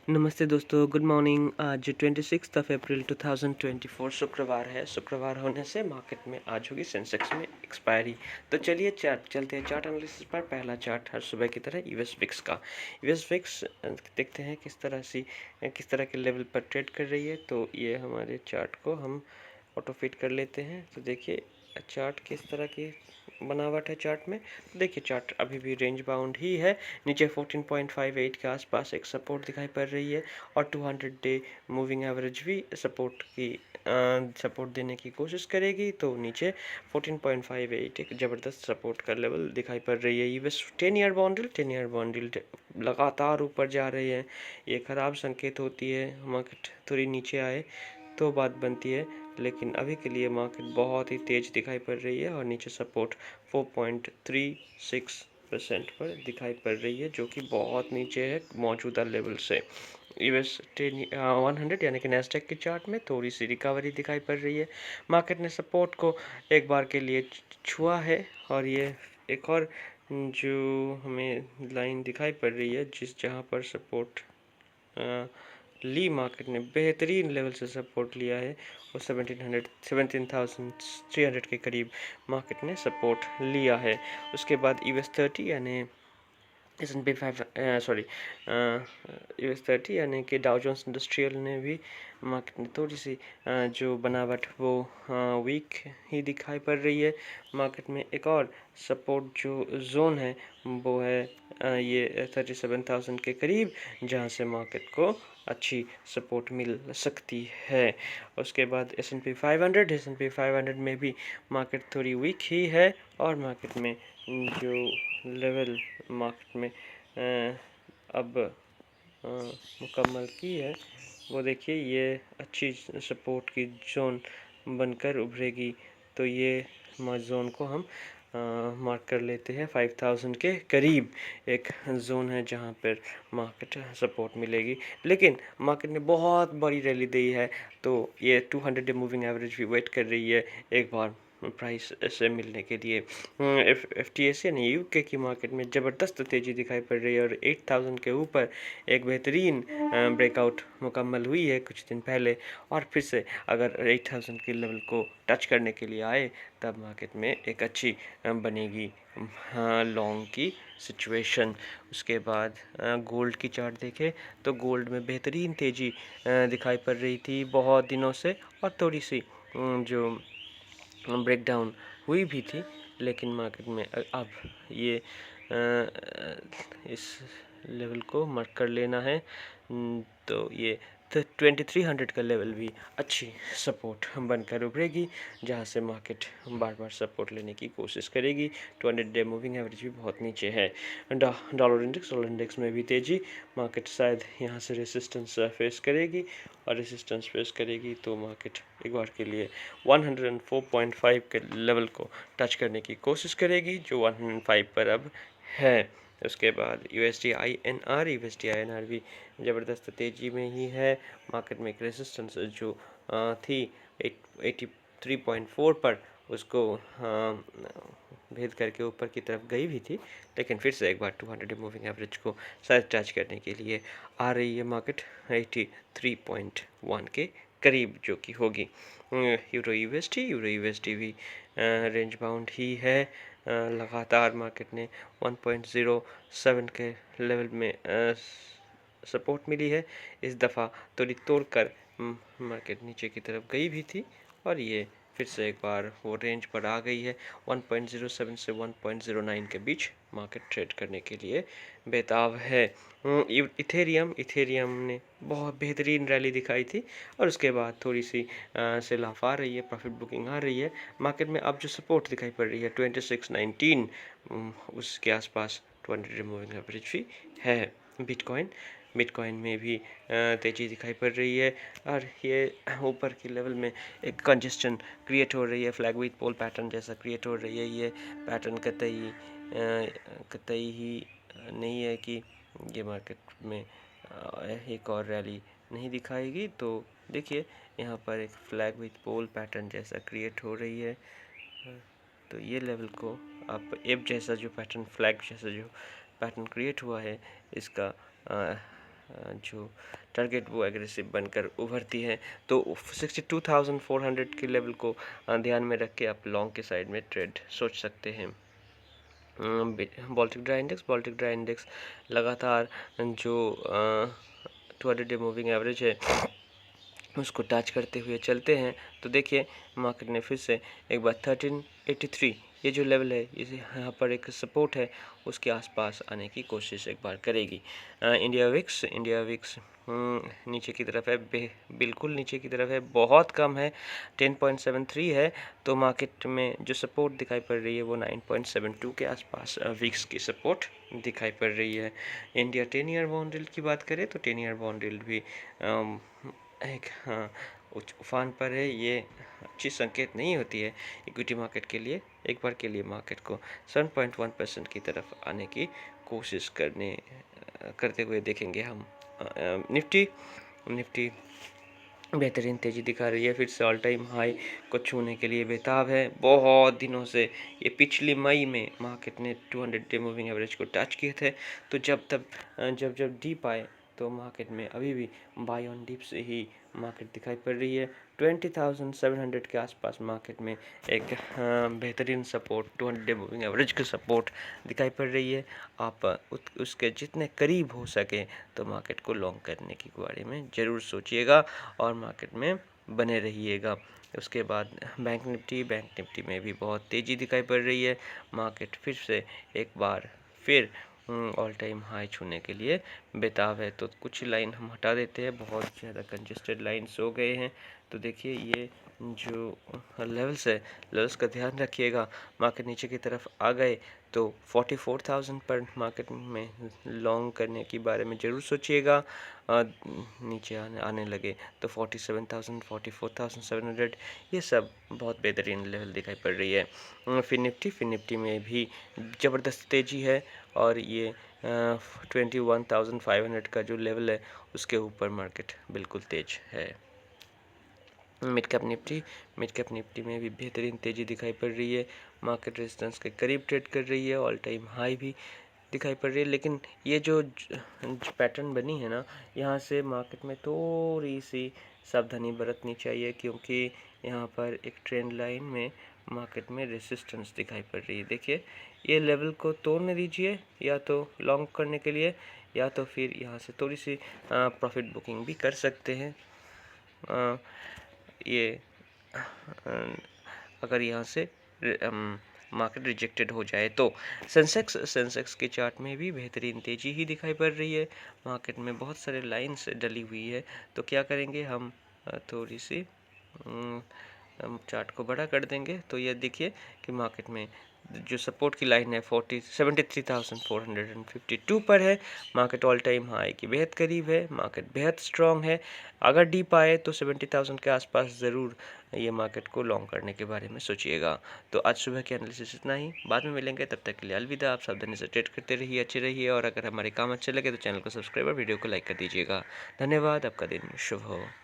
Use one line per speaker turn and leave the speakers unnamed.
नमस्ते दोस्तों, good morning. आज 26 अप्रैल 2024 शुक्रवार है। शुक्रवार होने से मार्केट में आज होगी सेंसेक्स में एक्सपायरी। तो चलिए चलते हैं चार्ट एनालिसिस पर। पहला चार्ट हर सुबह की तरह यूएस विक्स का। यूएस विक्स देखते हैं किस तरह के लेवल पर ट्रेड कर रही है। तो ये हमारे चार्ट को हम ऑटो फिट कर लेते हैं। तो देखिए चार्ट किस तरह की बनावट है चार्ट में। तो देखिए चार्ट अभी भी रेंज बाउंड ही है। नीचे 14.58 के आसपास एक सपोर्ट दिखाई पड़ रही है और 200 डे मूविंग एवरेज भी सपोर्ट देने की कोशिश करेगी। तो नीचे 14.58 एक ज़बरदस्त सपोर्ट का लेवल दिखाई पड़ रही है। यूएस 10 ईयर बॉन्ड लगातार ऊपर जा रहे हैं। ये खराब संकेत होती है। मार्केट थोड़ी नीचे आए तो बात बनती है, लेकिन अभी के लिए मार्केट बहुत ही तेज दिखाई पड़ रही है और नीचे सपोर्ट 4.36% पर दिखाई पड़ रही है, जो कि बहुत नीचे है मौजूदा लेवल से। यूएस 100 यानी कि नैस्डैक के चार्ट में थोड़ी सी रिकवरी दिखाई पड़ रही है। मार्केट ने सपोर्ट को एक बार के लिए छुआ है और ये एक और जो हमें लाइन दिखाई पड़ रही है जहाँ पर सपोर्ट ली मार्केट ने बेहतरीन लेवल से सपोर्ट लिया है और 17,300 के करीब मार्केट ने सपोर्ट लिया है। उसके बाद US 30 यानी S&P 5 US 30 यानी कि डाउ जोन्स इंडस्ट्रियल ने भी मार्केट में थोड़ी सी जो बनावट वो वीक ही दिखाई पड़ रही है। मार्केट में एक और सपोर्ट जो जोन है वो है ये 37,000 के करीब, जहां से मार्केट को अच्छी सपोर्ट मिल सकती है। उसके बाद S&P 500 में भी मार्केट थोड़ी वीक ही है और मार्केट में जो लेवल मार्केट में अब मुकम्मल की है वो देखिए ये अच्छी सपोर्ट की जोन बनकर उभरेगी। तो ये जोन को हम मार्क कर लेते हैं 5,000 के करीब एक जोन है जहां पर मार्केट सपोर्ट मिलेगी। लेकिन मार्केट ने बहुत बड़ी रैली दी है, तो ये 200 डे मूविंग एवरेज भी वेट कर रही है एक बार प्राइस से मिलने के लिए। FTSE यानी यूके की मार्केट में ज़बरदस्त तेज़ी दिखाई पड़ रही है और 8,000 के ऊपर एक बेहतरीन ब्रेकआउट मुकम्मल हुई है कुछ दिन पहले। और फिर से अगर 8,000 के लेवल को टच करने के लिए आए तब मार्केट में एक अच्छी बनेगी लॉन्ग की सिचुएशन। उसके बाद गोल्ड की चार्ट देखें तो गोल्ड में बेहतरीन तेज़ी दिखाई पड़ रही थी बहुत दिनों से और थोड़ी सी जो ब्रेकडाउन हुई भी थी, लेकिन मार्केट में अब ये इस लेवल को मार्क कर लेना है। तो ये 2300 का लेवल भी अच्छी सपोर्ट बनकर उभरेगी, जहां से मार्केट बार बार सपोर्ट लेने की कोशिश करेगी। 200 डे मूविंग एवरेज भी बहुत नीचे है। डॉलर इंडेक्स में भी तेज़ी, मार्केट शायद यहां से रेसिस्टेंस फेस करेगी और रेसिस्टेंस फेस करेगी तो मार्केट एक बार के लिए 104.5 के लेवल को टच करने की कोशिश करेगी, जो 105 पर अब है। उसके बाद USD INR भी ज़बरदस्त तेज़ी में ही है। मार्केट में एक रेजिस्टेंस जो थी 83.4 पर, उसको भेद करके ऊपर की तरफ गई भी थी, लेकिन फिर से एक बार 200 मूविंग एवरेज को शायद टच करने के लिए आ रही है मार्केट 83.1 के करीब, जो कि होगी। यूरो USD भी रेंज बाउंड ही है। लगातार मार्केट ने 1.07 के लेवल में सपोर्ट मिली है। इस दफ़ा थोड़ी तोड़कर मार्केट नीचे की तरफ गई भी थी और ये फिर से एक बार वो रेंज पर आ गई है। 1.07 से 1.09 के बीच मार्केट ट्रेड करने के लिए बेताब है। इथेरियम ने बहुत बेहतरीन रैली दिखाई थी और उसके बाद थोड़ी सी सेल ऑफ आ रही है, प्रॉफिट बुकिंग आ रही है। मार्केट में अब जो सपोर्ट दिखाई पड़ रही है 2619 उसके आसपास 200 मूविंग एवरेज भी है। बिटकॉइन में भी तेज़ी दिखाई पड़ रही है और ये ऊपर की लेवल में एक कंजेस्शन क्रिएट हो रही है, फ्लैग विथ पोल पैटर्न जैसा क्रिएट हो रही है। ये पैटर्न कतई ही नहीं है कि ये मार्केट में एक और रैली नहीं दिखाएगी। तो देखिए यहाँ पर एक फ्लैग विथ पोल पैटर्न जैसा क्रिएट हो रही है। तो ये लेवल को आप एप जैसा जो पैटर्न, फ्लैग जैसा जो पैटर्न क्रिएट हुआ है, इसका जो टारगेट वो एग्रेसिव बनकर उभरती है, तो 62,400 के लेवल को ध्यान में रख के आप लॉन्ग के साइड में ट्रेड सोच सकते हैं। बाल्टिक ड्राई इंडेक्स लगातार जो 200 डे मूविंग एवरेज है उसको टच करते हुए चलते हैं। तो देखिए मार्केट ने फिर से एक बार 1383 ये जो लेवल है, इसे यहाँ पर एक सपोर्ट है, उसके आसपास आने की कोशिश एक बार करेगी। इंडिया विक्स नीचे की तरफ है, बिल्कुल नीचे की तरफ है, बहुत कम है, 10.73 है। तो मार्केट में जो सपोर्ट दिखाई पड़ रही है वो 9.72 के आसपास विक्स की सपोर्ट दिखाई पड़ रही है। इंडिया 10 ईयर बॉन्ड यील्ड की बात करें तो 10 ईयर बॉन्ड यील्ड भी एक उच्च उफान पर है। ये अच्छी संकेत नहीं होती है इक्विटी मार्केट के लिए। एक बार के लिए मार्केट को 7.1% की तरफ आने की कोशिश करते हुए देखेंगे हम। निफ्टी बेहतरीन तेज़ी दिखा रही है, फिर से ऑल टाइम हाई को छूने के लिए बेताब है। बहुत दिनों से ये पिछली मई में मार्केट ने 200 डे मूविंग एवरेज को टच किए थे। तो जब डीप आए तो मार्केट में अभी भी बाय ऑन डिप से ही मार्केट दिखाई पड़ रही है। 20,700 के आसपास मार्केट में एक बेहतरीन सपोर्ट 200 डे मूविंग एवरेज की सपोर्ट दिखाई पड़ रही है। आप उसके जितने करीब हो सके तो मार्केट को लॉन्ग करने के बारे में ज़रूर सोचिएगा और मार्केट में बने रहिएगा। उसके बाद बैंक निफ्टी में भी बहुत तेज़ी दिखाई पड़ रही है। मार्केट फिर से एक बार फिर ऑल टाइम हाई छूने के लिए बेताब है। तो कुछ लाइन हम हटा देते हैं, बहुत ज़्यादा कंजेस्टेड लाइन्स हो गए हैं। तो देखिए ये जो लेवल्स का ध्यान रखिएगा। मार्केट नीचे की तरफ आ गए तो 44,000 पर मार्केट में लॉन्ग करने के बारे में ज़रूर सोचिएगा। नीचे आने लगे तो 47,000 44,700 ये सब बहुत बेहतरीन लेवल दिखाई पड़ रही है। फिर निफ्टी में भी ज़बरदस्त तेज़ी है और ये 21,500 का जो लेवल है उसके ऊपर मार्केट बिल्कुल तेज है। मिड कैप निफ्टी में भी बेहतरीन तेज़ी दिखाई पड़ रही है। मार्केट रेजिस्टेंस के करीब ट्रेड कर रही है, ऑल टाइम हाई भी दिखाई पड़ रही है। लेकिन ये जो पैटर्न बनी है ना, यहाँ से मार्केट में थोड़ी सी सावधानी बरतनी चाहिए, क्योंकि यहाँ पर एक ट्रेंड लाइन में मार्केट में रेजिस्टेंस दिखाई पड़ रही है। देखिए ये लेवल को तोड़ने दीजिए, या तो लॉन्ग करने के लिए, या तो फिर यहाँ से थोड़ी सी प्रॉफिट बुकिंग भी कर सकते हैं। ये अगर यहाँ से मार्केट रिजेक्टेड हो जाए तो सेंसेक्स के चार्ट में भी बेहतरीन तेज़ी ही दिखाई पड़ रही है। मार्केट में बहुत सारे लाइंस डली हुई है। तो क्या करेंगे हम, थोड़ी सी चार्ट को बड़ा कर देंगे तो ये देखिए कि मार्केट में जो सपोर्ट की लाइन है 73,452 पर है। मार्केट ऑल टाइम हाई की बेहद करीब है, मार्केट बेहद स्ट्रॉन्ग है। अगर डीप आए तो 70,000 के आसपास ज़रूर ये मार्केट को लॉन्ग करने के बारे में सोचिएगा। तो आज सुबह के एनालिसिस इतना ही, बाद में मिलेंगे, तब तक के लिए अलविदा। आप सावधानी से ट्रेड करते रहिए, अच्छे रहिए, और अगर हमारे काम अच्छे लगे तो चैनल को सब्सक्राइब और वीडियो को लाइक कर दीजिएगा। धन्यवाद, आपका दिन शुभ हो।